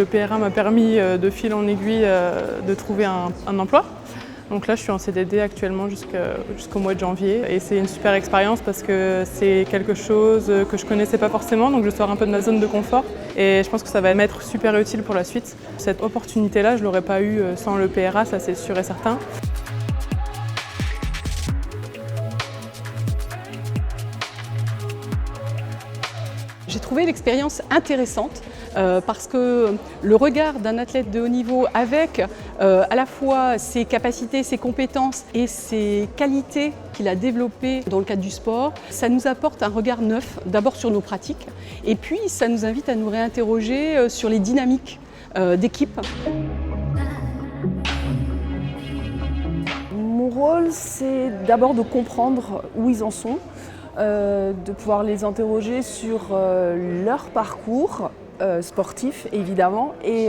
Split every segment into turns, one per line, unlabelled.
Le PRA m'a permis de fil en aiguille de trouver un emploi. Donc là, je suis en CDD actuellement jusqu'au mois de janvier et c'est une super expérience parce que c'est quelque chose que je ne connaissais pas forcément, donc je sors un peu de ma zone de confort et je pense que ça va m'être super utile pour la suite. Cette opportunité-là, je ne l'aurais pas eue sans le PRA, ça c'est sûr et certain.
J'ai trouvé l'expérience intéressante parce que le regard d'un athlète de haut niveau avec à la fois ses capacités, ses compétences et ses qualités qu'il a développées dans le cadre du sport, ça nous apporte un regard neuf, d'abord sur nos pratiques et puis ça nous invite à nous réinterroger sur les dynamiques d'équipe.
Mon rôle, c'est d'abord de comprendre où ils en sont, de pouvoir les interroger sur leur parcours sportif évidemment et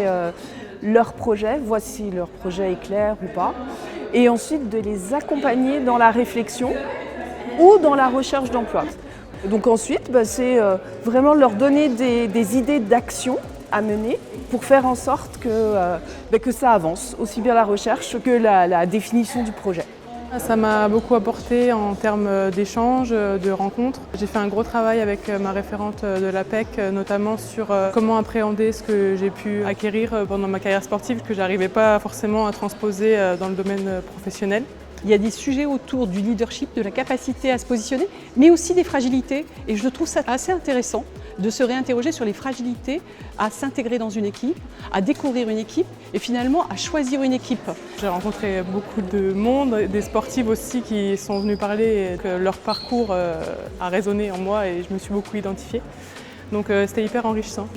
leur projet, voici leur projet est clair ou pas, et ensuite de les accompagner dans la réflexion ou dans la recherche d'emploi. Donc ensuite, c'est vraiment leur donner des idées d'action à mener pour faire en sorte que ça avance, aussi bien la recherche que la définition du projet.
Ça m'a beaucoup apporté en termes d'échanges, de rencontres. J'ai fait un gros travail avec ma référente de l'APEC, notamment sur comment appréhender ce que j'ai pu acquérir pendant ma carrière sportive que je n'arrivais pas forcément à transposer dans le domaine professionnel.
Il y a des sujets autour du leadership, de la capacité à se positionner, mais aussi des fragilités. Et je trouve ça assez intéressant de se réinterroger sur les fragilités, à s'intégrer dans une équipe, à découvrir une équipe et finalement à choisir une équipe.
J'ai rencontré beaucoup de monde, des sportifs aussi qui sont venus parler et que leur parcours a résonné en moi et je me suis beaucoup identifiée. Donc c'était hyper enrichissant.